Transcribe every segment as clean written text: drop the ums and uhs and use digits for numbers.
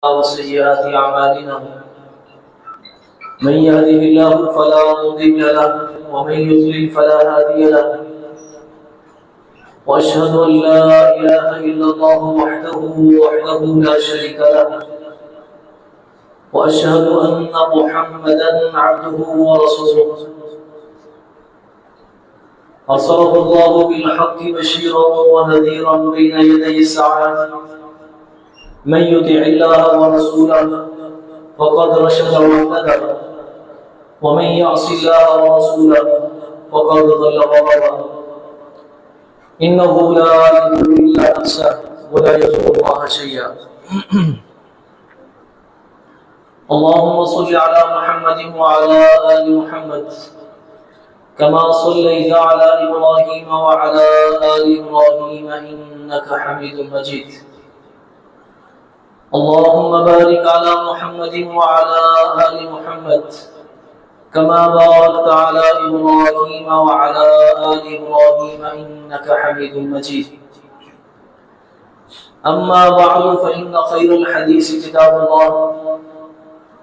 وسيئات أعمالنا من يهده الله فلا مضل له ومن يضلل فلا هادي له وأشهد أن لا إله إلا الله وحده لا شريك له وأشهد أن محمدا عبده ورسوله أرسله الله بالحق بشيرا ونذيرا بين يدي الساعة من يطع الله ورسوله فقد رشد واهتدى ومن يعص الله ورسوله فقد ضل وغوى إنه لا يضر إلا نفسه ولا يضر الله شيئا اللهم صل على محمد وعلى آل محمد كما صليت على إبراهيم وعلى آل إبراهيم إنك حميد مجيد اللهم بارك على محمد وعلى آل محمد كما باركت على إبراهيم وعلى آل إبراهيم إنك حميد مجيد أما بعد فإن خير الحديث كتاب الله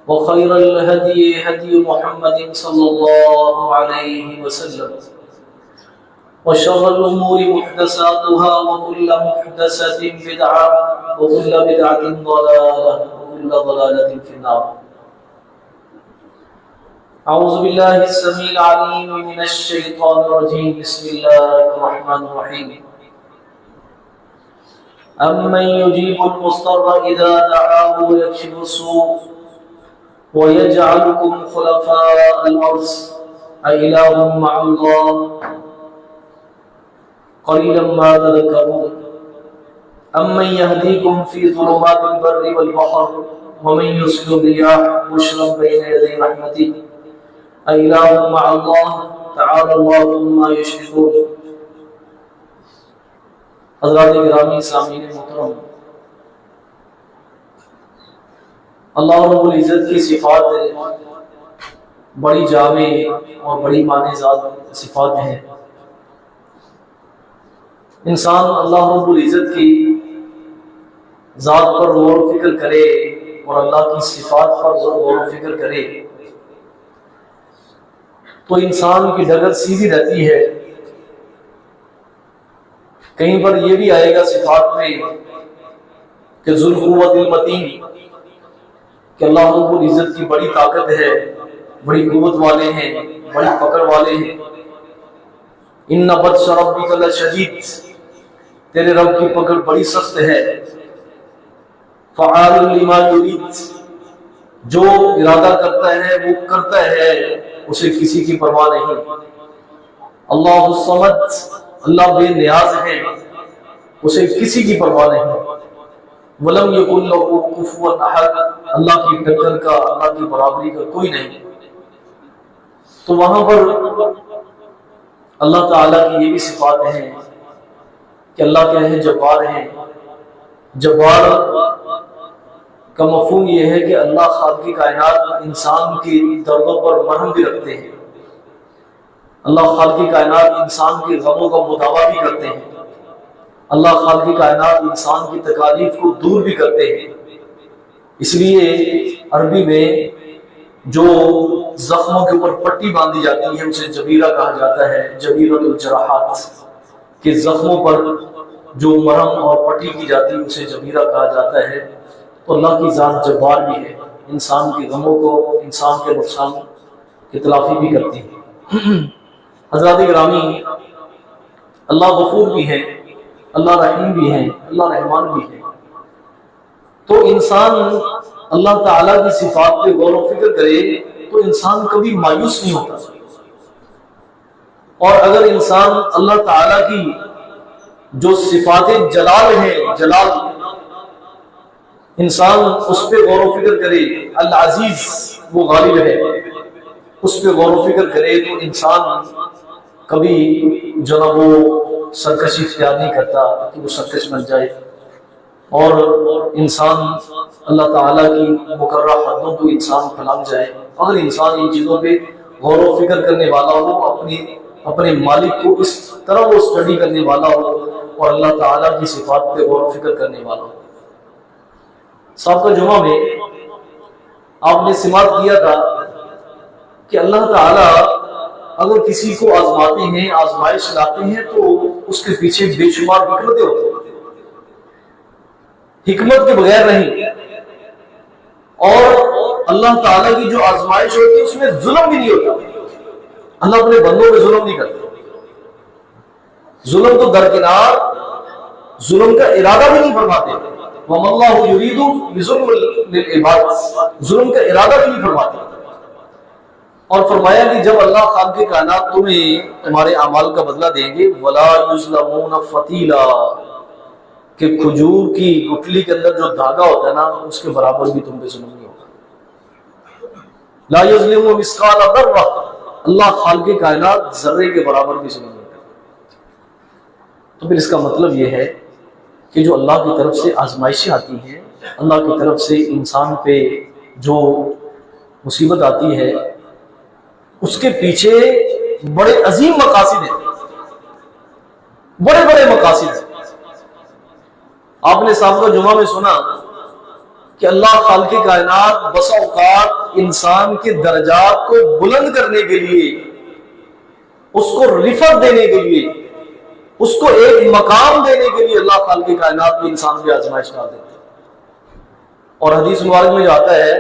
وخير الهدي هدي محمد صلى الله عليه وسلم وشر الأمور محدثاتها وكل محدثة بدعة وكل بدعة ضلالة وكل ضلالة في النار. أعوذ بالله السميع العليم من الشيطان الرجيم. بسم الله الرحمن الرحيم. أمن يجيب المضطر إذا دعاه ويكشف السوء ويجعلكم خلفاء الأرض أإله مع الله قليلا ما تذكرون أمن يهديكم في ظلمات البر والبحر ومن يرسل الرياح بشرا بين يدي رحمته أإله مع الله تعالى الله عما يشركون. حضرات گرامی سامعین محترم، اللہ رب العزت کی صفات بڑی جامع اور بڑی معنی ذات صفات ہیں. انسان اللہ رب العزت کی ذات پر غور و فکر کرے اور اللہ کی صفات پر غور و فکر کرے تو انسان کی ڈگر سیدھی رہتی ہے. کہیں پر یہ بھی آئے گا صفات میں کہ ذو القوۃ المتین، کہ اللہ رب العزت کی بڑی طاقت ہے، بڑی قوت والے ہیں، بڑی پکڑ والے ہیں. ان بطش ربک لشدید، تیرے رب کی پکڑ بڑی سخت ہے. فعال لما یرید، جو ارادہ کرتا ہے وہ کرتا ہے، اسے کسی کی پرواہ نہیں. اللہ الصمد، اللہ بے نیاز ہے، اسے کسی کی پرواہ نہیں. ولم یکن لہ کفوا احد، اللہ کی ٹکر کا، اللہ کی برابری کا کوئی نہیں. تو وہاں پر اللہ تعالیٰ کی یہ بھی صفات ہیں کہ اللہ کیا ہے؟ جبار ہیں. جبار کا مفہوم یہ ہے کہ اللہ خالق کائنات انسان کی دردوں پر مرہم بھی رکھتے ہیں. اللہ خالق کائنات انسان کے غموں کا مداوا بھی کرتے ہیں. اللہ خالق کائنات انسان کی تکالیف کو دور بھی کرتے ہیں. اس لیے عربی میں جو زخموں کے اوپر پٹی باندھی جاتی ہے اسے جبیرہ کہا جاتا ہے، جبیرۃ الجراحات، کہ زخموں پر جو مرہم اور پٹی کی جاتی ہے اسے جبیرہ کہا جاتا ہے. تو اللہ کی ذات جبار بھی ہے، انسان کے غموں کو، انسان کے نقصان کی تلافی بھی کرتی ہے. حضرات گرامی، اللہ غفور بھی ہے، اللہ رحیم بھی ہے، اللہ رحمان بھی ہے. تو انسان اللہ تعالیٰ کی صفات پہ غور و فکر کرے تو انسان کبھی مایوس نہیں ہوتا. اور اگر انسان اللہ تعالیٰ کی جو صفات جلال ہیں، جلال، انسان اس پہ غور و فکر کرے، العزیز وہ غالب ہے، اس پہ غور و فکر کرے تو انسان کبھی جو نہ وہ سرکشی اختیار نہیں کرتا کہ وہ سرکش بن جائے. اور انسان اللہ تعالیٰ کی مقررہ حدوں کو انسان پھلانگ جائے. اگر انسان ان چیزوں پہ غور و فکر کرنے والا ہو، اپنے مالک کو اس طرح وہ اسٹڈی کرنے والا ہو اور اللہ تعالیٰ کی صفات پہ غور و فکر کرنے والا ہو. سابقہ جمعہ میں آپ نے سماعت کیا تھا کہ اللہ تعالیٰ اگر کسی کو آزماتے ہیں، آزمائش لاتے ہیں، تو اس کے پیچھے بے شمار حکمتیں ہوتی ہیں، حکمت کے بغیر نہیں۔ اور اللہ تعالیٰ کی جو آزمائش ہوتی ہے اس میں ظلم بھی نہیں ہوتا، اللہ اپنے بندوں پہ ظلم نہیں کرتا۔ ظلم تو درکنار، ظلم کا ارادہ بھی نہیں فرماتے، وَمَا اللَّهُ يُرِيدُ بِظُلْمٍ لِلْعِبَادِ، ظلم کا ارادہ بھی نہیں فرماتے۔ اور فرمایا کہ جب اللہ خالق کائنات تمہیں تمہارے اعمال کا بدلہ دیں گے، وَلَا يُظْلَمُونَ فَتِيلًا، کہ کھجور کی گٹھلی کے اندر جو دھاگا ہوتا ہے نا، اس کے برابر بھی تم پہ ظلم نہیں ہوگا۔ لا یظلم مثقال ذرہ، اللہ خالق کائنات ذرے کے برابر بھی ظلم نہیں کرتا۔ تو پھر اس کا مطلب یہ ہے کہ جو اللہ کی طرف سے آزمائشیں آتی ہیں، اللہ کی طرف سے انسان پہ جو مصیبت آتی ہے، اس کے پیچھے بڑے عظیم مقاصد ہیں، بڑے بڑے مقاصد ہیں۔ آپ نے سابقہ جمعہ میں سنا کہ اللہ خالق کائنات بسا اوقات انسان کے درجات کو بلند کرنے کے لیے، اس کو رفعت دینے کے لیے، اس کو ایک مقام دینے کے لیے اللہ خالق کائنات بھی انسان پہ آزمائش ڈال دیتے ہیں۔ اور حدیث مبارک میں جو آتا ہے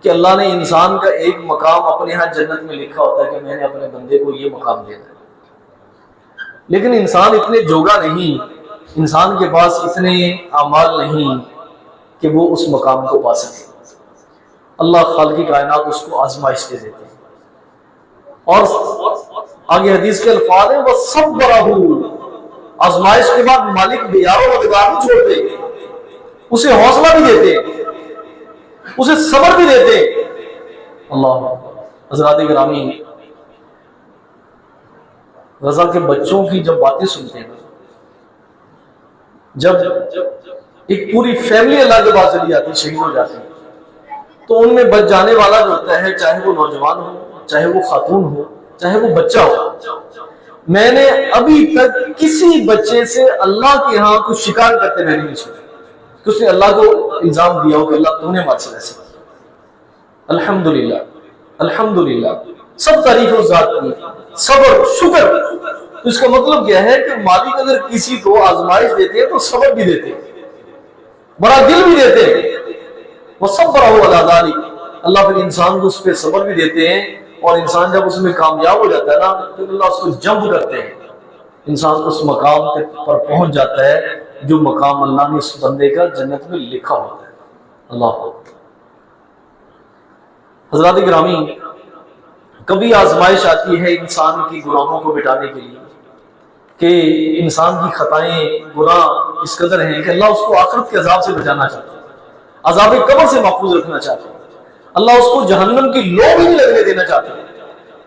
کہ اللہ نے انسان کا ایک مقام اپنے ہاں جنت میں لکھا ہوتا ہے کہ میں نے اپنے بندے کو یہ مقام دینا ہے، لیکن انسان اتنے جوگا نہیں، انسان کے پاس اتنے اعمال نہیں کہ وہ اس مقام کو پا سکے۔ اللہ خالق کائنات اس کو آزمائش دے دیتے ہیں۔ اور آگے حدیث کے الفاظ ہیں وَصَبَّرَهُ، آزمائش کے بعد مالک بیار و مددگار نہیں چھوڑتے، اسے حوصلہ بھی دیتے، اسے صبر بھی دیتے۔ اللہ حضرات گرامی، غزہ کے بچوں کی جب باتیں سنتے ہیں، جب ایک پوری فیملی اللہ کے پاس چلی جاتی ہے، شہید ہو جاتی ہے، تو ان میں بچ جانے والا جو ہوتا ہے، چاہے وہ نوجوان ہو، چاہے وہ خاتون ہو، چاہے وہ بچہ ہو۔ میں نے ابھی تک کسی بچے سے اللہ کے ہاں کچھ شکایت کرتے میں نہیں سنا کہ اس نے اللہ کو الزام دیا ہو کہ اللہ تو نے مجھ سے ایسا۔ الحمدللہ الحمدللہ، سب تعریف اس ذات کی، صبر شکر۔ تو اس کا مطلب کیا ہے کہ مالک اگر کسی کو آزمائش دیتے ہیں تو صبر بھی دیتے ہیں، بڑا دل بھی دیتے ہیں۔ وَصَبَّرَهُ عَلَىٰ ذَلِكَ، اللہ پھر انسان کو اس پہ صبر بھی دیتے ہیں، اور انسان جب اس میں کامیاب ہو جاتا ہے نا تو اللہ اس کو جمپ کرتے ہیں، انسان اس مقام پر پہنچ جاتا ہے جو مقام اللہ نے اس بندے کا جنت میں لکھا ہوتا ہے۔ اللہ حضرات گرامی، کبھی آزمائش آتی ہے انسان کی گناہوں کو مٹانے کے لیے کہ انسان کی خطائیں، گناہ اس قدر ہیں کہ اللہ اس کو آخرت کے عذاب سے بچانا چاہتا ہے، عذاب قبر سے محفوظ رکھنا چاہتا ہے، اللہ اس کو جہنم کی لو بھی نہیں لگنے دینا چاہتا ہے۔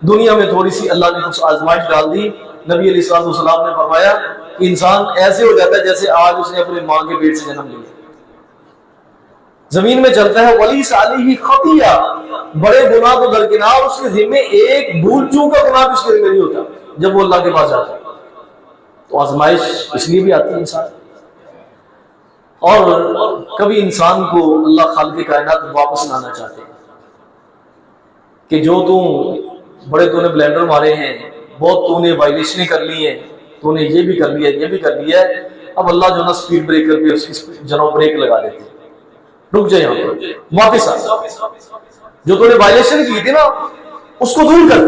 دنیا میں تھوڑی سی اللہ نے کچھ آزمائش ڈال دی، نبی علیہ السلام نے فرمایا کہ انسان ایسے ہو جاتا ہے جیسے آج اس نے اپنے ماں کے پیٹ سے جنم لیا، زمین میں چلتا ہے وَلَيْسَ عَلَيْهِ خَطِيَّةٌ، بڑے گناہ کو درکنار اس کے ذمہ ایک بھول چوک کا گناہ بھی اس کے ذمہ نہیں ہوتا جب وہ اللہ کے پاس جاتا ہے۔ تو آزمائش اس لیے بھی آتی ہے انسان، اور کبھی انسان کو اللہ خالق کائنات واپس لانا چاہتے ہیں کہ جو بڑے تو نے بلینڈر مارے ہیں، بہت تو نے وائلیشنیں کر لی ہیں، تو نے یہ بھی کر لیا، یہ بھی کر لیا ہے، اب اللہ جو نا سپیڈ بریکر پہ اس کی جنو بریک لگا دیتے ہیں، رک جائے یہاں پر، واپس آ، جو تو نے وائلیشن کی تھی نا اس کو دور کر۔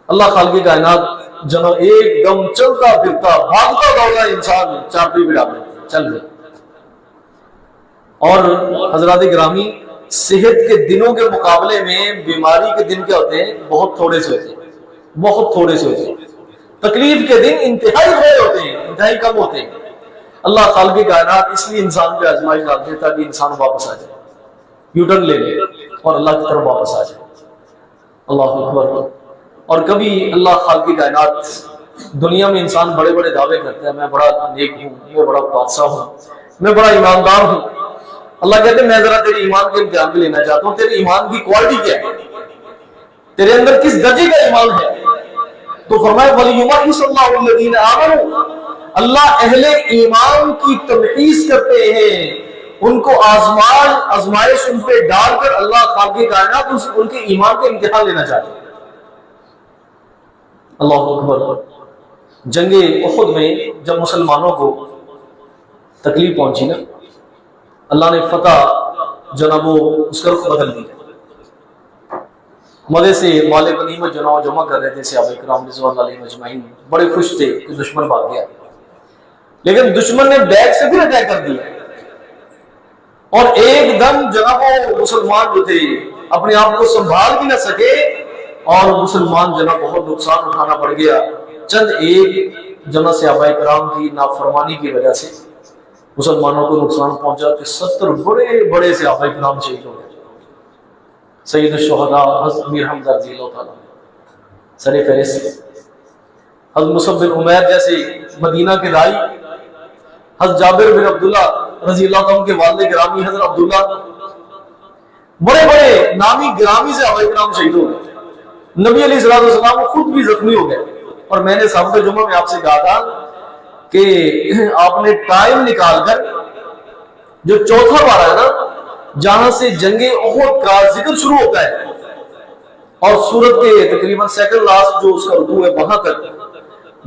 اللہ خالق کائنات جنو ایک دم چلتا پھرتا بھاگتا دوڑا انسان چارپی پہ ڈال دیتے، چل رہے۔ اور حضرات گرامی، صحت کے دنوں کے مقابلے میں بیماری کے دن کیا ہوتے ہیں؟ بہت تھوڑے سے ہوتے ہیں، بہت تھوڑے سے ہوتے ہیں۔ تکلیف کے دن انتہائی تھوڑے ہوتے ہیں، انتہائی کم ہوتے ہیں۔ اللہ خالق کائنات اس لیے انسان پہ آزمائش ڈالتے ہیں تاکہ انسان واپس آ جائے، یو ٹرن لے لے اور اللہ کی طرف واپس آ جائے۔ اللہ اکبر۔ اور کبھی اللہ خالق کائنات، دنیا میں انسان بڑے بڑے دعوے کرتا ہے، میں بڑا نیک ہوں، میں بڑا بادشاہ ہوں، میں بڑا ایماندار ہوں۔ اللہ کہتے ہیں میں ذرا تیرے ایمان کے امتحان بھی لینا چاہتا ہوں، تیرے ایمان کی کوالٹی کیا ہے، تیرے اندر کس درجے کا ایمان ہے۔ تو فرمایا وَلِيُمَحِّصَ اللَّهُ الَّذِينَ آمَنُوا، اللہ اہل ایمان کی تمحیص کرتے ہیں، ان کو آزمائش ان پہ ڈال کر اللہ خالق کائنات ان کے ایمان کا امتحان لینا چاہتے ہیں۔ اللہ اکبر۔ جنگ احد میں جب مسلمانوں کو تکلیف پہنچی نا، اللہ نے فتح جناب اس کا رخ بدل دیا۔ مزے سے مال غنیمت جناب جمع کر رہے تھے صحابہ کرام رضوان اللہ علیہم اجمعین، بڑے خوش تھے کہ دشمن بھاگ گیا، لیکن دشمن نے بیک سے پھر اٹیک کر دیا، اور ایک دم جناب مسلمان جو تھے اپنے آپ کو سنبھال بھی نہ سکے، اور مسلمان جناب بہت نقصان اٹھانا پڑ گیا۔ چند ایک جناب صحابہ کرام کی نافرمانی کی وجہ سے مسلمانوں کو نقصان پہنچا کہ 70 بڑے بڑے صحابہ کرام شہید ہو گئے۔ سید الشہداء حضرت امیر حمزہ رضی اللہ تعالیٰ سر فہرست، حضرت مصعب بن عمیر جیسے مدینہ کے دائی، حضرت جابر بن عبداللہ رضی اللہ تعالیٰ کے والد گرامی حضرت عبداللہ، بڑے بڑے نامی گرامی صحابہ کرام شہید ہو گئے۔ نبی علیہ الصلوۃ والسلام خود بھی زخمی ہو گئے، اور میں نے سابق جمعہ میں آپ سے کہا تھا کہ آپ نے ٹائم نکال کر جو چوتھا پارہ ہے نا، جہاں سے جنگ احد کا ذکر شروع ہوتا ہے اور سورت کے تقریباً سیکنڈ لاسٹ جو اس کا رکوع ہے، وہاں تک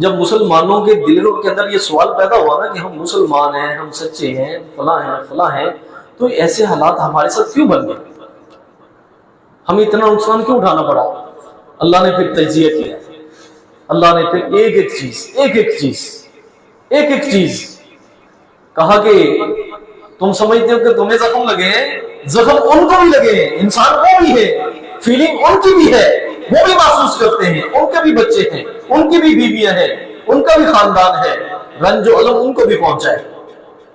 جب مسلمانوں کے دلوں کے اندر یہ سوال پیدا ہوا نا کہ ہم مسلمان ہیں، ہم سچے ہیں، فلاں ہیں، تو ایسے حالات ہمارے ساتھ کیوں بن گئے، ہمیں اتنا نقصان کیوں اٹھانا پڑا؟ اللہ نے پھر تجزیہ کیا، اللہ نے پھر ایک ایک چیز کہا کہ تم سمجھتے ہو کہ تمہیں زخم لگے ہیں، زخم ان کو بھی لگے ہیں، انسان کو بھی ہے، فیلنگ ان کی بھی ہے، وہ بھی محسوس کرتے ہیں، ان کے بھی بچے ہیں، ان کی بھی بیویاں ہیں، ان کا بھی خاندان ہے، رنج و الم ان کو بھی پہنچا ہے،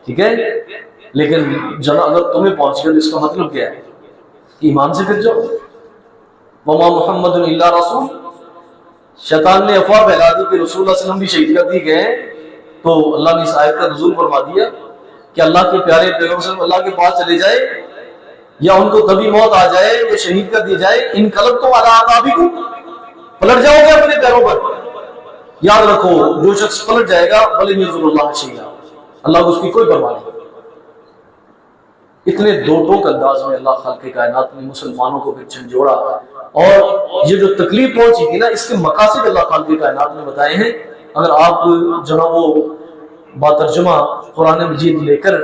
ٹھیک ہے؟ لیکن جناب اگر تمہیں پہنچ گیا تو اس کا مطلب کیا ہے؟ ایمان سے پھر جاؤ۔ وما محمد الا رسول، شیطان نے افواہ پھیلا دی کہ رسول اللہ علیہ وسلم بھی شہید کر دیے گئے، تو اللہ نے اس آیت کا نزول فرما دیا کہ اللہ کے پیارے پیغمبر صلی اللہ کے پاس چلے جائے، یا ان کو کبھی موت آ جائے، وہ شہید کر دیے جائے، انقلبتم علی اعقابکم، پلٹ جاؤ گے اپنے پیروں پر۔ یاد رکھو جو شخص پلٹ جائے گا ولن یضر اللہ شیئا، اللہ کو اس کی کوئی پرواہ نہیں۔ اتنے دو ٹوک انداز میں اللہ خالق کائنات نے مسلمانوں کو پھر جھنجھوڑا، اور یہ جو تکلیف پہنچی تھی نا، اس کے مقاصد اللہ خالق کائنات نے بتائے ہیں۔ اگر آپ جناب وہ باترجمہ قرآن مجید لے کر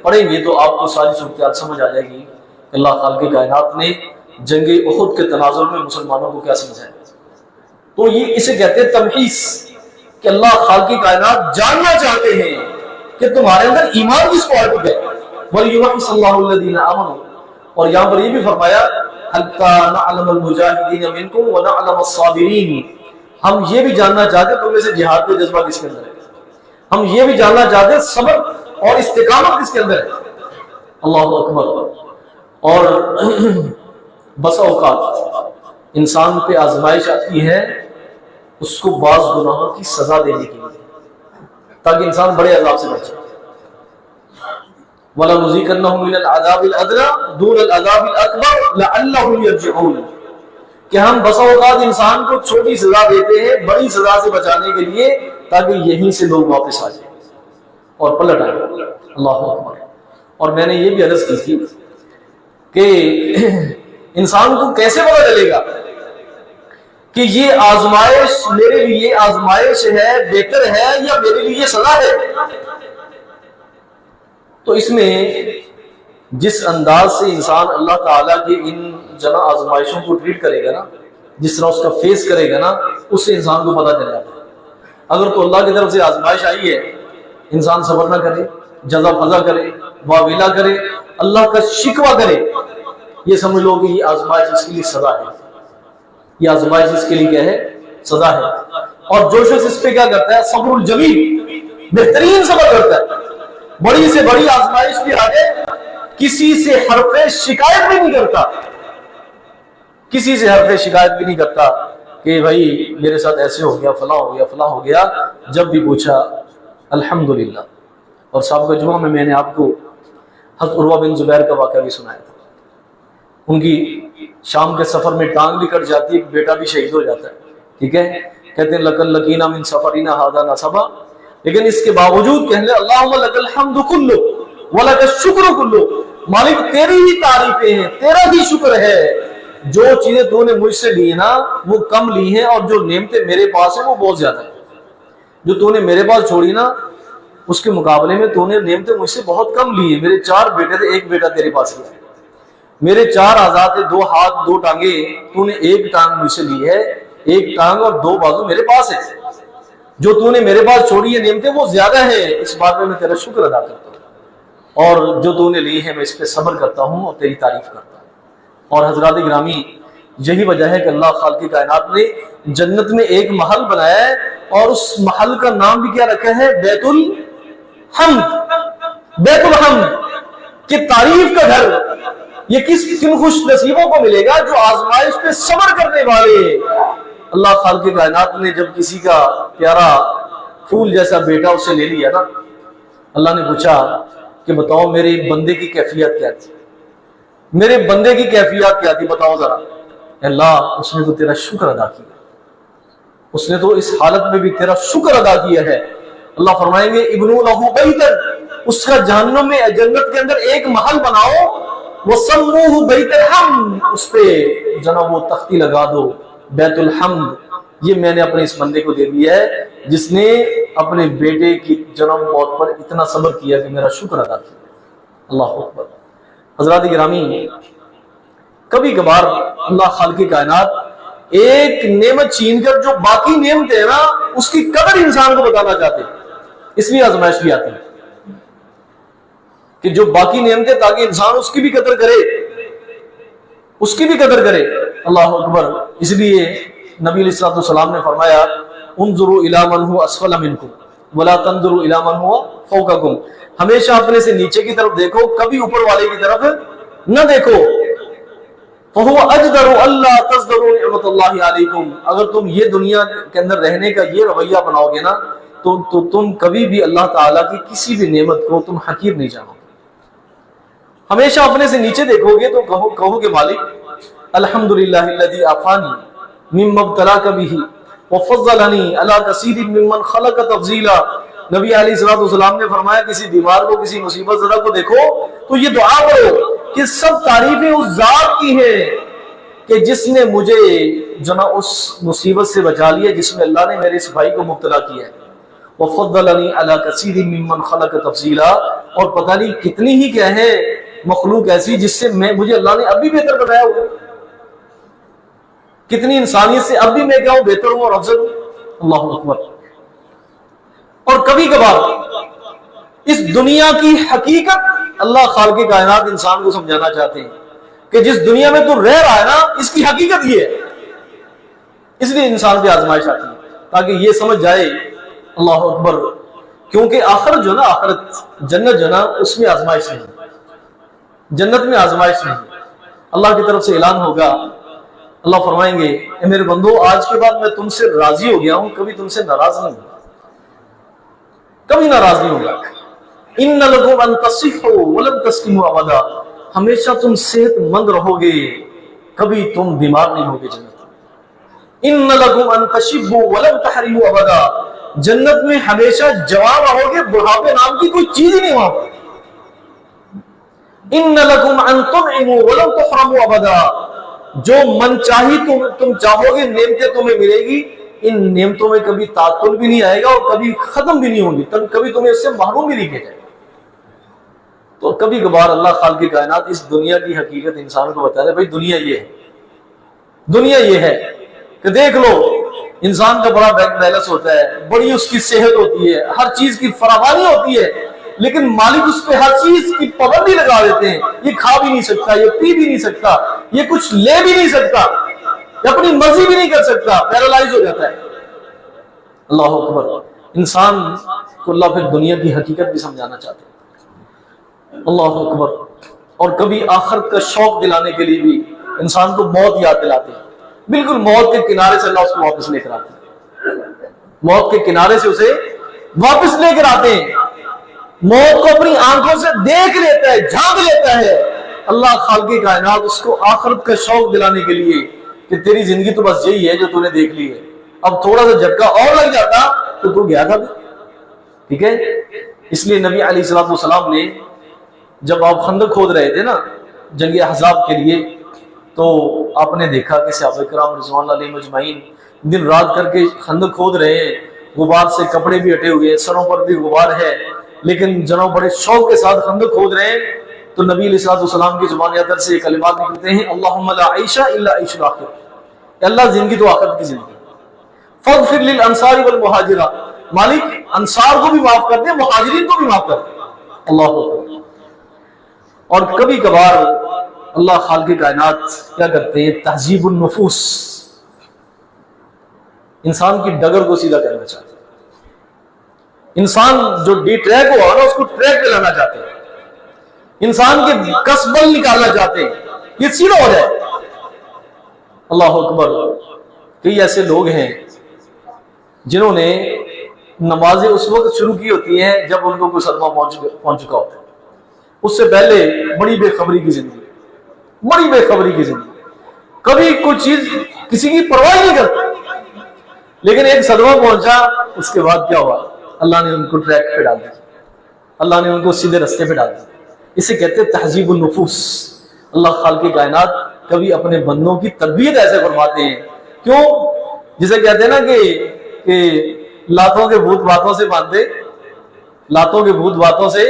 پڑھیں گے تو آپ کو ساری صورتحال سمجھ آ جائے گی کہ اللہ خالق کائنات نے جنگ احد کے تناظر میں مسلمانوں کو کیا سمجھایا۔ تو یہ اسے کہتے ہیں تمحیص، کہ اللہ خالق کائنات جاننا چاہتے ہیں کہ تمہارے اندر ایمان کس کوالٹی ہے۔ وَلِيُمَحِّصَ اللَّهُ الَّذِينَ آمَنُوا، اور یہاں پر یہ بھی فرمایا حَتَّى نَعْلَمَ الْمُجَاهِدِينَ مِنْكُمْ وَنَعْلَمَ الصَّابِرِينَ، ہم یہ بھی جاننا چاہتے تم میں سے جہاد کا جذبہ کس کے اندر ہے، ہم یہ بھی جاننا چاہتے صبر اور استقامت کس کے اندر ہے۔ اللہ اکبر۔ اور بسا اوقات انسان پہ آزمائش آتی ہے اس کو بعض گناہوں کی سزا دینے کے لیے، تاکہ انسان بڑے عذاب سے بچے۔ وَلَنُذِيقَنَّهُم مِّنَ الْعَذَابِ الْأَدْنَىٰ دُونَ الْعَذَابِ الْأَكْبَرِ لَعَلَّهُمْ يَرْجِعُونَ، کہ ہم بسا اوقات انسان کو چھوٹی سزا دیتے ہیں بڑی سزا سے بچانے کے لیے، تاکہ یہیں سے لوگ واپس آ جائیں اور پلٹ آئیں۔ اللہ اکبر۔ اور میں نے یہ بھی عرض کی تھی کہ انسان کو کیسے پتہ چلے گا کہ یہ آزمائش میرے لیے آزمائش ہے، بہتر ہے، یا میرے لیے سزا ہے؟ تو اس میں جس انداز سے انسان اللہ تعالیٰ کی ان جنا آزمائشوں کو ٹریٹ کرے گا نا، جس طرح اس کا فیس کرے گا نا، اس سے انسان کو پتہ چل جاتا ہے۔ اگر تو اللہ کی طرف سے آزمائش آئی ہے، انسان صبر نہ کرے، جزا فضا کرے، واویلا کرے، اللہ کا شکوہ کرے، یہ سمجھ لو کہ یہ آزمائش اس کے لیے سزا ہے، یہ آزمائش اس کے لیے کیا ہے؟ سزا ہے۔ اور جو شخص اس پہ کیا کرتا ہے؟ صبر الجمیل، بہترین صبر کرتا ہے، بڑی سے بڑی آزمائش بھی آگے کسی سے حرف شکایت بھی نہیں کرتا، کسی سے حرف شکایت بھی نہیں کرتا کہ بھائی میرے ساتھ ایسے ہو گیا، فلاں ہو گیا، فلاں ہو گیا۔ جب بھی پوچھا الحمدللہ۔ اور سابقہ جمعہ میں نے آپ کو حضرت عروہ بن زبیر کا واقعہ بھی سنایا تھا، ان کی شام کے سفر میں ٹانگ بھی کٹ جاتی ہے، بیٹا بھی شہید ہو جاتا ہے، ٹھیک ہے؟ کہتے ہیں لَقَدْ لَقِينَا مِن سَفَرِنَا هَٰذَا نَصَبًا، لیکن اس کے باوجود کہنے اللہم لکل حمد کلو ولک الشکر کلو، مالک تیری ہی تعریفیں ہیں، تیرا ہی شکر ہے، جو چیزیں تو نے مجھ سے لی نا وہ کم لی ہیں، اور جو نعمتیں میرے پاس ہیں وہ بہت زیادہ ہیں، جو تو نے میرے پاس چھوڑی نا اس کے مقابلے میں تو نے نعمتیں مجھ سے بہت کم لی ہیں۔ میرے 4 بیٹے تھے، 1 بیٹا تیرے پاس ہے، میرے 4 اعضاء تھے، 2 ہاتھ 2 ٹانگیں، تو نے 1 ٹانگ مجھ سے لی ہے، 1 ٹانگ اور 2 بازو میرے پاس ہے، جو تو نے میرے پاس چھوڑی ہے نعمتیں وہ زیادہ ہیں، اس بات میں تیرا شکر ادا کرتا ہوں، اور جو تو نے لی ہے میں اس پہ صبر کرتا ہوں اور تیری تعریف کرتا ہوں۔ اور حضرات گرامی، یہی وجہ ہے کہ اللہ خالق کائنات نے جنت میں ایک محل بنایا ہے، اور اس محل کا نام بھی کیا رکھا ہے؟ بیت الحمد، بیت الحمد کہ تعریف کا گھر۔ یہ کن خوش نصیبوں کو ملے گا؟ جو آزمائش پہ صبر کرنے والے۔ اللہ خالق کائنات نے جب کسی کا پیارا پھول جیسا بیٹا اسے لے لیا نا، اللہ نے پوچھا کہ بتاؤ میرے بندے کی کیفیت کیا تھی، میرے بندے کی کیفیت کیا تھی، بتاؤ ذرا۔ اللہ اس نے تو تیرا شکر ادا کیا، اس نے تو اس حالت میں بھی تیرا شکر ادا کیا ہے۔ اللہ فرمائیں گے ابنوا لہ بیتا، اس کا جہنم میں جنت کے اندر ایک محل بناؤ، وسموہ بیت الحمد، اس پہ جناب وہ تختی لگا دو، بیت الحمد۔ یہ میں نے اپنے اس بندے کو دے دیا ہے جس نے اپنے بیٹے کی جنم موت پر اتنا صبر کیا کہ میرا شکر ادا کیا۔ اللہ اکبر۔ حضرات گرامی، کبھی کبھار اللہ خالق کائنات ایک نعمت چھین کر جو باقی نعمت ہے نا اس کی قدر انسان کو بتانا چاہتے ہیں، اس لیے آزمائش بھی آتی ہے کہ جو باقی نعمتیں تاکہ انسان اس کی بھی قدر کرے، اس کی بھی قدر کرے۔ اللہ اکبر۔ اس لیے نبی علیہ الصلوۃ والسلام نے فرمایا انظروا الی من هو اسفل منکم ولا تنظروا الی من هو فوقکم، ہمیشہ اپنے سے نیچے کی طرف دیکھو، کبھی اوپر والے کی طرف نہ دیکھو۔ فَهُوَ أَجْدَرُ أَلَّا تَزْدَرُوا نِعْمَتَ اللَّهِ عَلَيْكُمْ، اگر تم یہ دنیا کے اندر رہنے کا یہ رویہ بناؤ گے نا تو تم کبھی بھی اللہ تعالیٰ کی کسی بھی نعمت کو تم حقیر نہیں جانو گے۔ ہمیشہ اپنے سے نیچے دیکھو گے تو کہو گے مالک الحمدللہ الذی عافانی مما ابتلاک بہ وفضلنی علی کثیر ممن خلق تفضیلا۔ نبی علیہ الصلوۃ والسلام نے فرمایا کسی بیمار کو، کسی مصیبت زدہ کو دیکھو تو یہ دعا کرو کہ سب تعریفیں اس ذات کی ہیں کہ جس نے مجھے اس مصیبت سے بچا لیا جس میں اللہ نے میرے اس بھائی کو مبتلا کیا ہے، وفضلنی علی کثیر ممن خلق تفضیلا، اور پتہ نہیں کتنی ہی کیا ہے مخلوق ایسی جس سے مجھے اللہ نے اب بھی بہتر بنایا ہوا، کتنی انسانیت سے اب بھی میں کیا ہوں بہتر ہوں اور افضل ہوں۔ اللہ اکبر۔ اور کبھی کبھار اس دنیا کی حقیقت اللہ خالق کائنات انسان کو سمجھانا چاہتے ہیں کہ جس دنیا میں تو رہ رہا ہے نا اس کی حقیقت یہ ہے، اس لیے انسان پہ آزمائش آتی ہے تاکہ یہ سمجھ جائے۔ اللہ اکبر۔ کیونکہ آخرت جو نا، آخرت جنت جو نا، اس میں آزمائش نہیں، جنت میں آزمائش نہیں۔ اللہ کی طرف سے اعلان ہوگا، اللہ فرمائیں گے اے میرے بندو آج کے بعد میں تم سے راضی ہو گیا ہوں، کبھی تم سے ناراض نہیں ہوں، کبھی ناراض نہیں ہوگا۔ ان لکم ان تصحوا ولن تسقموا ابدا، ہمیشہ تم صحت مند رہو گے، کبھی تم بیمار نہیں ہوگے جنت میں۔ ان لکم ان تشبوا ولن تحرموا ابدا، جنت میں ہمیشہ جوان رہو گے، بڑھاپے نام کی کوئی چیز ہی نہیں وہاں پر۔ ان لکم ان تنعموا ولن تحرموا ابدا، جو من چاہی تم چاہو گے نعمتیں تمہیں ملے گی، ان نعمتوں میں کبھی تعطل بھی نہیں آئے گا اور کبھی ختم بھی نہیں ہوں گی، کبھی تمہیں اس سے محروم بھی نہیں کیا جائے گا۔ تو کبھی کبھار اللہ خالق کائنات اس دنیا کی حقیقت انسان کو بتا دے، بھائی دنیا یہ ہے، دنیا یہ ہے کہ دیکھ لو انسان کا بڑا بینک بیلنس ہوتا ہے، بڑی اس کی صحت ہوتی ہے، ہر چیز کی فراوانی ہوتی ہے، لیکن مالک اس پہ ہر چیز کی پابندی لگا دیتے ہیں، یہ کھا بھی نہیں سکتا، یہ پی بھی نہیں سکتا، یہ کچھ لے بھی نہیں سکتا، یہ اپنی مرضی بھی نہیں کر سکتا، پیرالائز ہو جاتا ہے۔ اللہ اکبر۔ انسان کو اللہ پھر دنیا کی حقیقت بھی سمجھانا چاہتے ہیں۔ اللہ اکبر۔ اور کبھی آخرت کا شوق دلانے کے لیے بھی انسان کو موت یاد دلاتے ہیں، بالکل موت کے کنارے سے اللہ اس کو واپس لے کر آتے ہیں، موت کے کنارے سے اسے واپس لے کر آتے ہیں، موت کو اپنی آنکھوں سے دیکھ لیتا ہے، جھانک لیتا ہے۔ اللہ خالق کائنات اس کو آخرت کا شوق دلانے کے لیے کہ تیری زندگی تو بس یہی ہے جو تو نے دیکھ لی ہے، اب تھوڑا سا جھٹکا اور لگ جاتا تو گیا تھا۔ ٹھیک ہے، اس لیے نبی علیہ الصلوۃ والسلام نے جب آپ خندق کھود رہے تھے نا جنگ احزاب کے لیے، تو آپ نے دیکھا کہ صحابہ کرام رضوان اللہ علیہم اجمعین دن رات کر کے خندق کھود رہے ہیں، غبار سے کپڑے بھی ہٹے ہوئے ہیں، سروں پر بھی غبار ہے، لیکن جناب بڑے شوق کے ساتھ خندق کھود رہے ہیں۔ تو نبی علیہ الصلوۃ والسلام کی زبان اطہر سے یہ کلمات نکلتے ہیں، اللہم لا عیش الا عیش الاخرہ، اللہ زندگی تو آخرت کی زندگی، فاغفر للانصار والمہاجرہ، مالک انصار کو بھی معاف کر دے، مہاجرین کو بھی معاف کر دے، اللہ اکبر۔ اور کبھی کبھار اللہ خالق کائنات کیا کرتے ہیں، تہذیب النفوس، انسان کی ڈگر کو سیدھا کرنا چاہتے ہیں، انسان جو ڈی ٹریک ہوا نا اس کو ٹریک پہ لانا چاہتے ہیں، انسان کے کسبل نکالنا چاہتے ہیں، یہ سیدھا ہو جائے۔ اللہ اکبر۔ کئی ایسے لوگ ہیں جنہوں نے نمازیں اس وقت شروع کی ہوتی ہیں جب ان کو کوئی صدمہ پہنچ چکا ہوتا ہے، اس سے پہلے بڑی بے خبری کی زندگی، بڑی بے خبری کی زندگی، کبھی کوئی چیز کسی کی پرواہ نہیں کرتا، لیکن ایک صدمہ پہنچا، اس کے بعد کیا ہوا، اللہ نے ان کو ٹریک پہ ڈال دیا، اللہ نے ان کو سیدھے رستے پہ ڈال دیا۔ اسے کہتے ہیں تہذیب النفوس۔ اللہ خالق کائنات کبھی اپنے بندوں کی تربیت ایسے فرماتے ہیں، کیوں؟ جسے کہتے ہیں نا کہ لاتوں کے بھوت باتوں سے باندھے، لاتوں کے بھوت باتوں سے،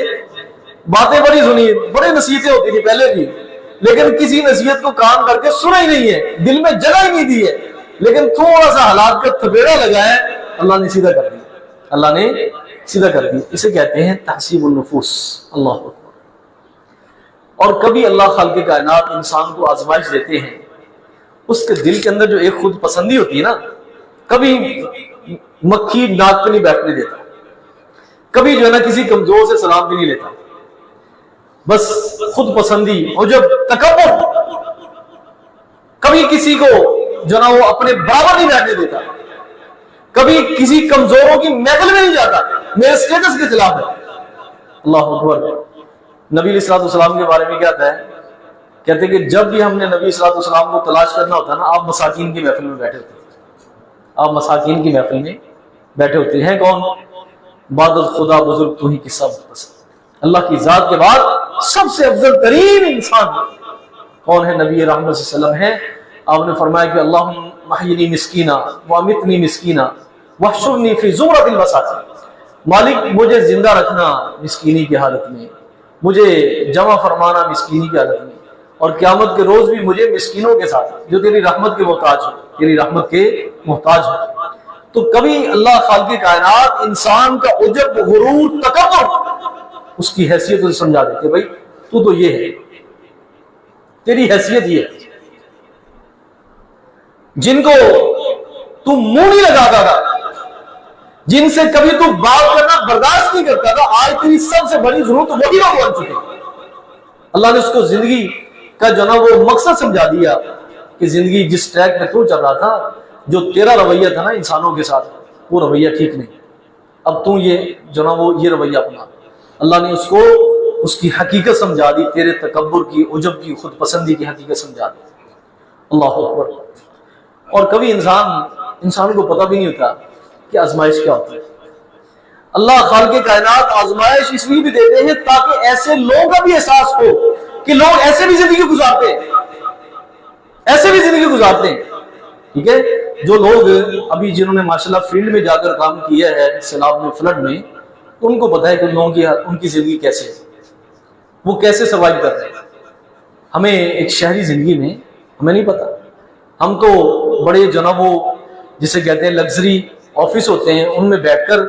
باتیں بڑی سنی، بڑی نصیحتیں ہوتی تھی پہلے بھی، لیکن کسی نصیحت کو کام کر کے سنا ہی نہیں ہے، دل میں جگہ ہی نہیں دی ہے، لیکن تھوڑا سا حالات کا تھپیڑا لگا ہے، اللہ نے سیدھا کر دیا، اللہ نے سیدھا کر دیا۔ اسے کہتے ہیں تہذیب النفوس۔ اللہ اکبر۔ اور کبھی اللہ خالق کائنات انسان کو آزمائش دیتے ہیں، اس کے دل کے اندر جو ایک خود پسندی ہوتی ہے نا، کبھی مکھی ناک پہ نہیں بیٹھنے دیتا، کبھی جو ہے نا کسی کمزور سے سلام بھی نہیں لیتا، بس خود پسندی اور جب تکبر، کبھی کسی کو جو نا وہ اپنے برابر نہیں بیٹھنے دیتا، کبھی کسی کمزوروں کی محفل میں نہیں جاتا، میرے سٹیٹس کے خلاف ہے۔ اللہ اکبر۔ نبی علیہ الصلوۃ والسلام کے بارے میں کیا ہے، کہتے کہ جب بھی ہم نے نبی علیہ الصلوۃ والسلام کو تلاش کرنا ہوتا نا، آپ مساکین کی محفل میں بیٹھے ہوتے ہیں، آپ مساکین کی محفل میں بیٹھے ہوتے ہیں۔ کون؟ بعد خدا بزرگ تو ہی کی سب پسند، اللہ کی ذات کے بعد سب سے افضل ترین انسان کون ہے؟ نبی رحمت صلی اللہ علیہ وسلم ہے۔ آپ نے فرمایا کہ اللہم احیینی مسکینہ وامیتنی مسکینہ واحشرنی فی زمرۃ المساکین، مالک مجھے زندہ رکھنا مسکینی کی حالت میں، مجھے جمع فرمانا مسکینی کی حالت میں، اور قیامت کے روز بھی مجھے مسکینوں کے ساتھ جو تیری رحمت کے محتاج ہو، تیری رحمت کے محتاج ہو۔ تو کبھی اللہ خالق کائنات انسان کا عجب، غرور، تکبر اس کی حیثیت سے سمجھا دیتے، بھائی تو یہ ہے، تیری حیثیت یہ ہے۔ جن کو تو منہ نہیں لگاتا تھا، جن سے کبھی تو بات کرنا برداشت نہیں کرتا تھا، آج تیری سب سے بڑی ضرورت وہی لوگ بن چکے ہیں۔ اللہ نے اس کو زندگی کا جو نا وہ مقصد سمجھا دیا کہ زندگی جس ٹریک پہ تو چل رہا تھا، جو تیرا رویہ تھا نا انسانوں کے ساتھ، وہ رویہ ٹھیک نہیں، اب تو یہ جو نا وہ یہ رویہ اپنا۔ اللہ نے اس کو اس کی حقیقت سمجھا دی، تیرے تکبر کی، عجب کی، خود پسندی کی حقیقت سمجھا دی۔ اللہ اکبر۔ اور کبھی انسان کو پتہ بھی نہیں ہوتا کہ آزمائش کیا ہوتی ہے۔ اللہ خالق کائنات آزمائش اس لیے بھی دیتے ہیں تاکہ ایسے لوگوں کا بھی احساس ہو کہ لوگ ایسے بھی زندگی گزارتے ہیں، ایسے بھی زندگی گزارتے ہیں، ٹھیک ہے۔ جو لوگ ابھی جنہوں نے ماشاءاللہ فیلڈ میں جا کر کام کیا ہے، سیلاب میں، فلڈ میں، ان کو پتہ ہے کہ لوگوں کی ان کی زندگی کیسے ہے، وہ کیسے سروائیو کر رہے ہیں۔ ہمیں ایک شہری زندگی میں ہمیں نہیں پتہ، ہم تو بڑے جو نا وہ جسے کہتے ہیں لگژری آفس ہوتے ہیں، ان میں بیٹھ کر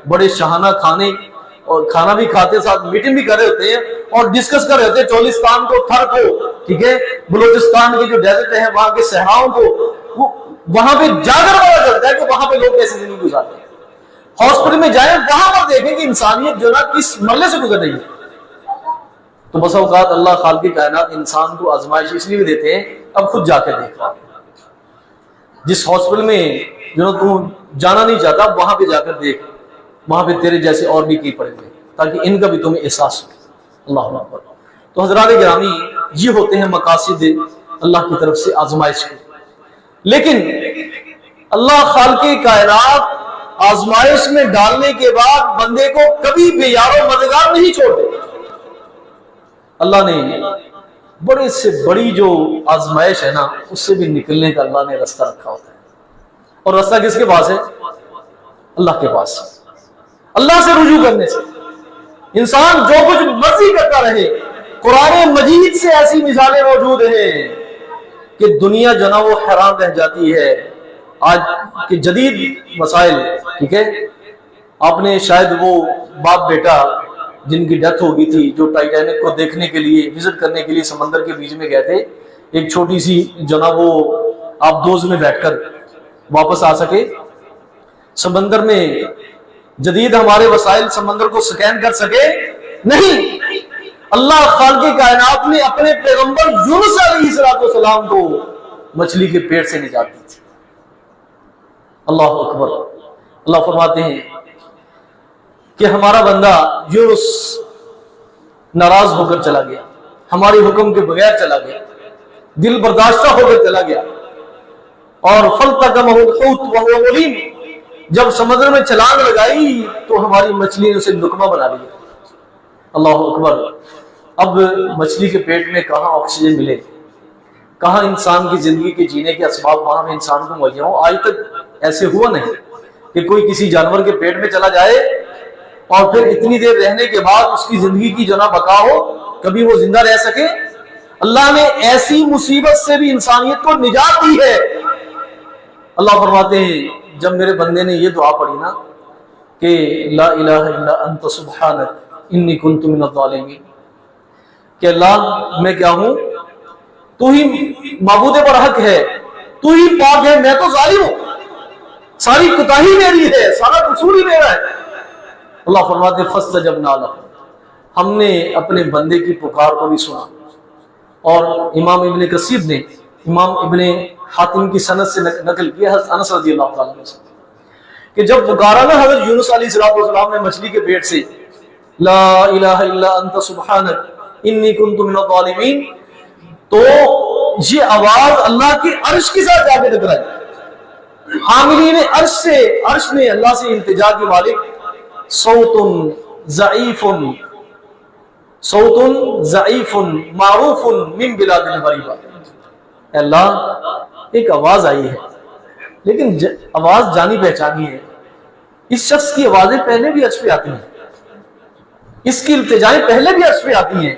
بڑے شاہانہ کھانے، اور کھانا بھی کھاتے، ساتھ میٹنگ بھی کر رہے ہوتے ہیں اور ڈسکس کر رہے ہوتے ہیں چولستان کو، تھر کو، ٹھیک ہے، بلوچستان کے جو ڈیزرٹ ہیں وہاں کے صحراؤں کو، وہاں پہ جا کر پتا چلتا ہے کہ وہاں پہ لوگ کیسے زندگی گزارتے ہیں۔ ہاسپٹل میں جائیں، وہاں پر دیکھیں کہ انسانیت جو نا کس مرحلے سے گزر رہی ہے۔ تو بس اوقات اللہ خالق کائنات انسان کو آزمائش اس لیے بھی دیتے ہیں، اب خود جا کے دیکھ رہا ہے، جس ہاسپٹل میں جو تو جانا نہیں چاہتا وہاں پہ جا کر دیکھ، وہاں پہ تیرے جیسے اور بھی کئی پڑے ہوئے، تاکہ ان کا بھی تمہیں احساس ہو۔ اللہ اکبر۔ تو حضرات گرامی، یہ ہوتے ہیں مقاصد اللہ کی طرف سے آزمائش کے۔ لیکن اللہ خالق کائنات آزمائش میں ڈالنے کے بعد بندے کو کبھی بے یار و مددگار نہیں چھوڑتے. اللہ نے بڑے سے بڑی جو آزمائش ہے نا اس سے بھی نکلنے کا اللہ نے راستہ رکھا ہوتا ہے. اور راستہ کس کے پاس ہے؟ اللہ کے پاس. اللہ سے رجوع کرنے سے انسان جو کچھ مرضی کرتا رہے. قرآن مجید سے ایسی مثالیں موجود ہیں کہ دنیا جو نا وہ حیران رہ جاتی ہے. آج کے جدید مسائل، ٹھیک ہے، آپ نے شاید وہ باپ بیٹا جن کی ڈیتھ ہو گئی تھی جو ٹائٹینک کو دیکھنے کے لیے وزٹ کرنے کے لیے سمندر کے بیچ میں گئے تھے، ایک چھوٹی سی جو نا وہ آپ دوز میں بیٹھ کر واپس آ سکے. سمندر میں جدید ہمارے وسائل سمندر کو سکین کر سکے نہیں. اللہ خالق کائنات نے اپنے پیغمبر یونس علیہ السلام کو مچھلی کے پیٹ سے نجات دی تھی. اللہ اکبر. اللہ فرماتے ہیں کہ ہمارا بندہ یونس ناراض ہو کر چلا گیا، ہماری حکم کے بغیر چلا گیا، دل برداشتہ ہو کر چلا گیا. اور فَالْتَقَمَهُ الْحُوتُ وَهُوَ مُلِيمٌ، جب سمندر میں چھلانگ لگائی تو ہماری مچھلی نے اسے لقمہ بنا لیا. اللہ اکبر. اب مچھلی کے پیٹ میں کہاں آکسیجن ملے، کہاں انسان کی زندگی کے جینے کے اسباب وہاں میں انسان کو مہیا ہوں. آج تک ایسے ہوا نہیں کہ کوئی کسی جانور کے پیٹ میں چلا جائے اور پھر اتنی دیر رہنے کے بعد اس کی زندگی کی جو نا بقا ہو، کبھی وہ زندہ رہ سکے. اللہ نے ایسی مصیبت سے بھی انسانیت کو نجات دی ہے. اللہ فرماتے ہیں جب میرے بندے نے یہ دعا پڑھی نا کہ لا الہ الا انت سبحانک انی کنت من الظالمین، کہ اللہ میں کیا ہوں، تو ہی معبود پر حق ہے، تو ہی پاک ہے، میں تو ظالم ہوں، ساری کوتاہی میری ہے، سارا قصور ہی میرا ہے. اللہ فرماتے فاستجبنا لہ، ہم نے اپنے بندے کی پکار کو بھی سنا. اور امام ابن کثیر نے امام ابن حاتم کی سند سے نقل کیا حضرت انس رضی اللہ تعالیٰ عنہ سے کہ جب پکارا نا حضرت یونس علیہ السلام نے مچھلی کے پیٹ سے لا الہ الا انت سبحانک انی کنت من الظالمین، تو یہ آواز اللہ کے عرش کے ساتھ جا کے ٹکرائی. حاملین عرش نے اللہ سے التجا کی مالک صوت ضعیف معروف من بلاد غریبہ، اللہ ایک آواز آئی ہے لیکن آواز جانی پہچانی ہے. اس شخص کی آوازیں پہلے بھی عرش پہ آتی ہیں، اس کی التجائیں پہلے بھی عرش پہ آتی ہیں،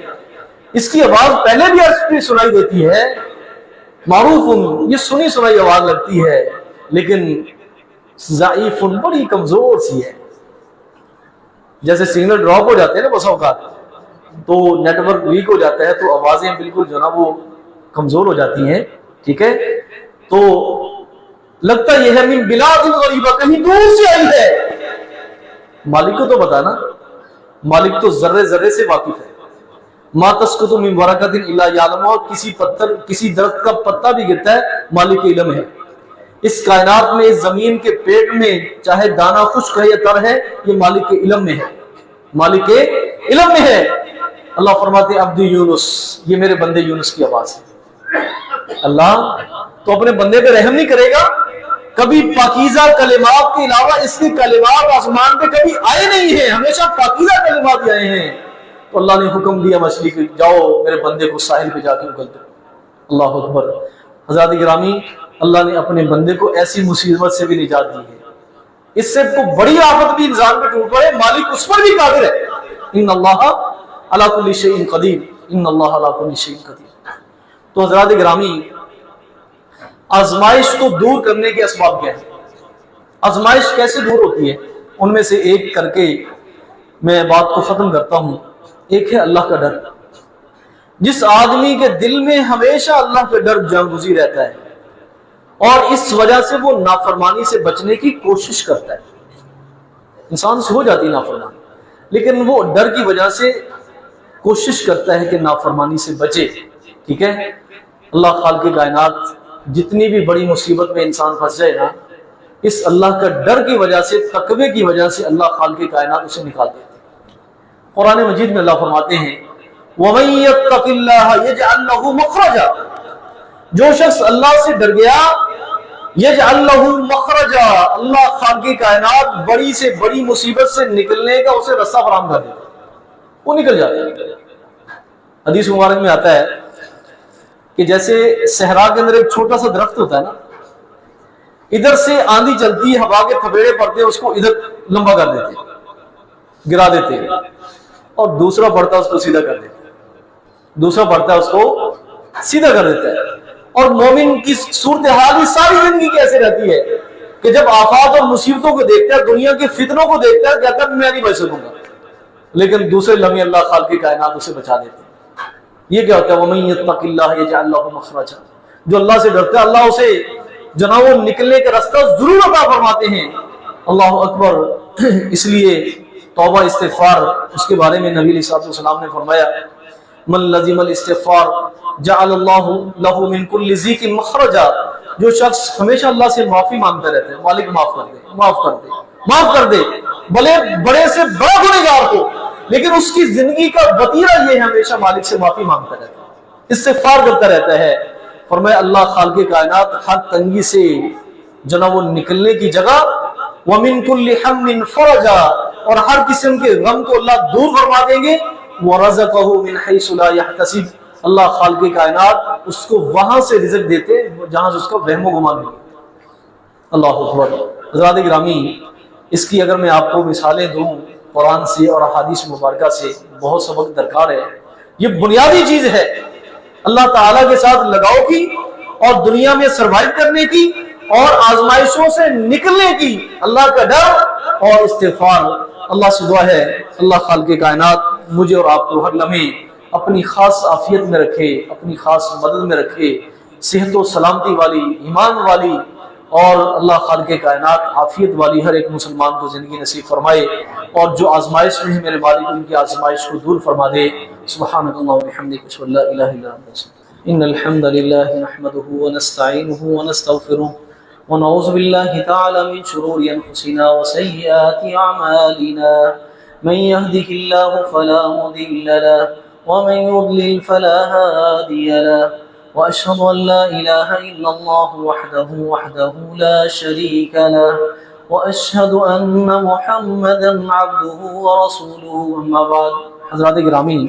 اس کی آواز پہلے بھی عرش پہ سنائی دیتی ہے. معروف، یہ سنی سنائی آواز لگتی ہے لیکن ضعیف، بڑی کمزور سی ہے. جیسے سگنل ڈراپ ہو جاتے ہیں نا بس اوقات، تو نیٹ ورک ویک ہو جاتا ہے تو آوازیں بالکل جو نا وہ کمزور ہو جاتی ہیں. ٹھیک ہے، تو لگتا یہ ہے من بلاد غریبہ، کہیں دور سے آئی ہے. مالک کو تو بتا نا، مالک تو ذرے ذرے سے واقف ہے. ما تسقط من ورقۃ الا یعلمها، کسی درخت کا پتا بھی گرتا ہے مالک کے علم ہے. اس کائنات میں، اس زمین کے پیٹ میں چاہے دانا خشک ہے یا تر ہے، یہ مالک کے علم میں ہے، مالک کے علم میں ہے. اللہ فرماتے عبدی یونس، یہ میرے بندے یونس کی آواز ہے. اللہ تو اپنے بندے پہ رحم نہیں کرے گا؟ کبھی پاکیزہ کلمات کے علاوہ اس کے کلمات آسمان پہ کبھی آئے نہیں ہیں، ہمیشہ پاکیزہ کلمات ہی آئے ہیں. تو اللہ نے حکم دیا مچھلی کو جاؤ میرے بندے کو ساحل پہ جا کے اگل دو. اللہ اکبر. حضرات گرامی، اللہ نے اپنے بندے کو ایسی مصیبت سے بھی نجات دی ہے. اس سے کو بڑی آفت بھی انسان پہ ٹوٹ پڑے، مالک اس پر بھی قادر ہے. ان اللہ علی کل شیء قدیر، ان اللہ علی کل شیء قدیر. تو حضرات گرامی، آزمائش کو دور کرنے کے اسباب کیا ہیں؟ آزمائش کیسے دور ہوتی ہے؟ ان میں سے ایک کر کے میں بات کو ختم کرتا ہوں. ایک ہے اللہ کا ڈر. جس آدمی کے دل میں ہمیشہ اللہ کا ڈر جاگزی رہتا ہے اور اس وجہ سے وہ نافرمانی سے بچنے کی کوشش کرتا ہے. انسان سے ہو جاتی ہے نافرمانی، لیکن وہ ڈر کی وجہ سے کوشش کرتا ہے کہ نافرمانی سے بچے. ٹھیک ہے، اللہ خالق کائنات جتنی بھی بڑی مصیبت میں انسان پھنس جائے نا، اس اللہ کا ڈر کی وجہ سے، تقوی کی وجہ سے اللہ خالق کائنات اسے نکال دیتے ہیں. قرآن مجید میں اللہ فرماتے ہیں وَمَن يَتَّقِ اللَّهَ يَجْعَلْ لَهُ مَخْرَجًا، جو شخص اللہ سے ڈر گیا یجعل لہ مخرجا، اللہ خالق کائنات بڑی سے بڑی مصیبت سے نکلنے کا اسے راستہ فراہم کر دیتا ہے، وہ نکل جاتا ہے۔ حدیث مبارک میں آتا ہے کہ جیسے صحرا کے اندر ایک چھوٹا سا درخت ہوتا ہے نا، ادھر سے آندھی چلتی ہے، ہوا کے تھپیڑے پڑتے ہیں، اس کو ادھر لمبا کر دیتے ہیں، گرا دیتے ہیں، اور دوسرا پڑتا ہے اس کو سیدھا کر دیتے ہیں، دوسرا پڑتا ہے اس کو سیدھا کر دیتا ہے۔ اور مومن کی صورتحال ہی ساری زندگی کیسے رہتی ہے کہ جب آفات اور مصیبتوں کو دیکھتا ہے، دنیا کے فتنوں کو دیکھتا ہے، کہتا ہے میں نہیں بچ سکوں گا، لیکن دوسرے لمحے اللہ خالق کائنات اسے بچا دیتے ہیں۔ یہ کیا ہوتا ہے؟ وَمَن يَتَّقِ اللَّهَ يَجْعَل لَّهُ مَخْرَجًا، جو اللہ سے ڈرتا ہے اللہ اسے جناب وہ نکلنے کا راستہ ضرور عطا فرماتے ہیں۔ اللہ اکبر۔ اس لیے توبہ استغفار، اس کے بارے میں نبی علیہ السلام نے فرمایا من لزم الاستغفار جعل اللہ له من كل ضیق مخرجا، جو شخص ہمیشہ اللہ سے معافی مانگتا رہتا ہے، مالک معاف کر دے، معاف کر دے، معاف کر دے، بھلے بڑے سے بڑا گنہگار ہو، لیکن اس کی زندگی کا وتیرہ یہ ہے ہمیشہ مالک سے معافی مانگتا رہتا ہے، استغفار کرتا رہتا ہے۔ فرمایا اللہ خالق کائنات ہر تنگی سے جناب وہ نکلنے کی جگہ، وَمِن كُلِّ حَمٍّ فَرَجًا، اور ہر قسم کے غم کو اللہ دور فرما دیں گے، وَرَزَقَهُ مِنْ حَيْثُ لَا يَحْتَسِبُ، اللہ خالق کائنات اس کو وہاں سے رزق دیتے جہاں سے اس کو وہم و گمان نہیں۔ اللہ اکبر۔ حضرات گرامی، اس کی اگر میں آپ کو مثالیں دوں قرآن سے اور احادیث مبارکہ سے، بہت سبق درکار ہے۔ یہ بنیادی چیز ہے اللہ تعالیٰ کے ساتھ لگاؤ کی، اور دنیا میں سروائیو کرنے کی، اور آزمائشوں سے نکلنے کی، اللہ کا ڈر اور استغفار۔ اللہ سے دعا ہے اللہ خالق کائنات مجھے اور آپ کو ہر لمحے اپنی خاص عافیت میں رکھے، اپنی خاص مدد میں رکھے، صحت و سلامتی والی، ایمان والی، اور اللہ خالق کائنات عافیت والی ہر ایک مسلمان کو زندگی نصیب فرمائے، اور جو آزمائش میں ہے میرے مالک ان کی آزمائش کو دور فرما دے۔ سبحانک اللہم و بحمدک، اشہد ان لا الہ الا انت، ان الحمد للہ نحمده ونستعینه ونستغفره ونعوذ باللہ تعالی من شرور انفسنا وسیئات اعمالنا، من يهده الله فلا مضل له ومن يضلل فلا هادي له، وأشهد أن لا إله إلا الله وحده لا شريك له، وأشهد أن محمدا عبده ورسوله، أما بعد۔ حضرات گرامی،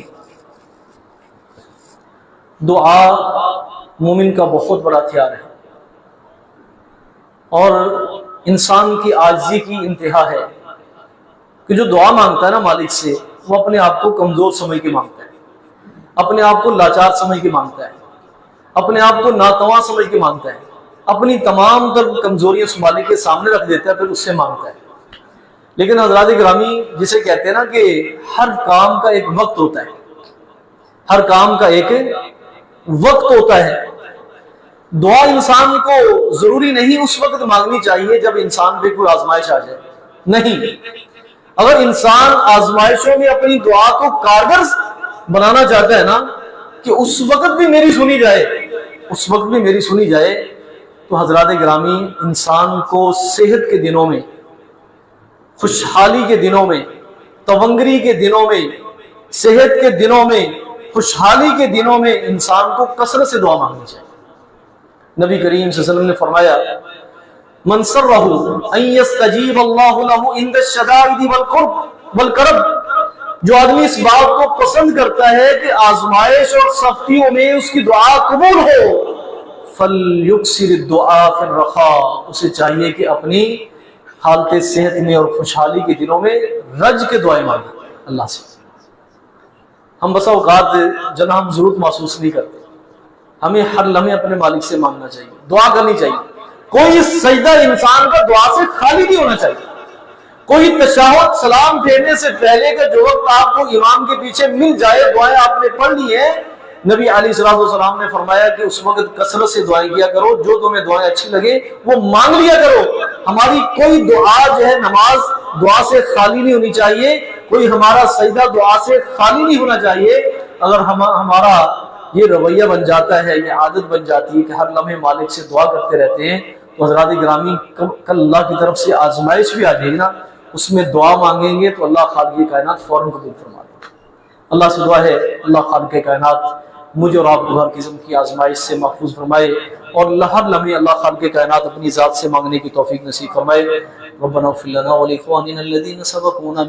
دعا مومن کا بہت بڑا ہتھیار ہے، اور انسان کی عاجزی کی انتہا ہے کہ جو دعا مانگتا ہے نا مالک سے، وہ اپنے آپ کو کمزور سمجھ کے مانگتا ہے، اپنے آپ کو لاچار سمجھ کے مانگتا ہے، اپنے آپ کو ناتواں سمجھ کے مانگتا ہے، اپنی تمام تر کمزوریاں اس مالک کے سامنے رکھ دیتا ہے، پھر اس سے مانگتا ہے۔ لیکن حضرات گرامی، جسے کہتے ہیں نا کہ ہر کام کا ایک وقت ہوتا ہے، ہر کام کا ایک وقت ہوتا ہے۔ دعا انسان کو ضروری نہیں اس وقت مانگنی چاہیے جب انسان پہ کوئی آزمائش آ جائے، نہیں۔ اگر انسان آزمائشوں میں اپنی دعا کو کارگر بنانا چاہتا ہے نا کہ اس وقت بھی میری سنی جائے، اس وقت بھی میری سنی جائے، تو حضرات گرامی انسان کو صحت کے دنوں میں، خوشحالی کے دنوں میں، تونگری کے دنوں میں، صحت کے دنوں میں، خوشحالی کے دنوں میں انسان کو کثرت سے دعا مانگنی چاہیے۔ نبی کریم صلی اللہ علیہ وسلم نے فرمایا من سرہ ان یستجیب اللہ لہ عند الشدائد والکرب، جو آدمی اس بات کو پسند کرتا ہے کہ آزمائش اور سختیوں میں اس کی دعا قبول ہو، فَلْيُكْسِرِ الدُّعَاءَ فِي الرَّخَاءِ، اسے چاہیے کہ اپنی حالت صحت میں اور خوشحالی کے دنوں میں رج کے دعائیں مانگیں اللہ سے۔ ہم بسا اوقات جب ہم ضرورت محسوس نہیں کرتے، ہمیں ہر لمحے اپنے مالک سے مانگنا چاہیے، دعا کرنی چاہیے۔ کوئی سجدہ انسان کا دعا سے خالی نہیں ہونا چاہیے، کوئی تشہد سلام پھیرنے سے پہلے کا جو وقت آپ کو امام کے پیچھے مل جائے، دعائیں آپ نے پڑھ لی ہیں، نبی علیہ السلام نے فرمایا کہ اس وقت کثرت سے دعائیں کیا کرو، جو تمہیں دعائیں اچھی لگے وہ مانگ لیا کرو۔ ہماری کوئی دعا جو ہے نماز دعا سے خالی نہیں ہونی چاہیے، کوئی ہمارا سجدہ دعا سے خالی نہیں ہونا چاہیے۔ اگر ہمارا یہ رویہ بن جاتا ہے، یہ عادت بن جاتی ہے کہ ہر لمحے مالک سے دعا کرتے رہتے ہیں، تو حضرات گرامی کل اللہ کی طرف سے آزمائش بھی آ جائے گی نا، اس میں دعا مانگیں گے تو اللہ خالق کائنات فوراً قبول فرما دے۔ اللہ سے دعا ہے اللہ خالق کائنات مجھے اور آپ کو ہر قسم کی آزمائش سے محفوظ فرمائے، اور ہر لمحے اللہ خالق کائنات اپنی ذات سے مانگنے کی توفیق نصیب فرمائے۔ ربنا اغفر لنا ولاخواننا الذین سبقونا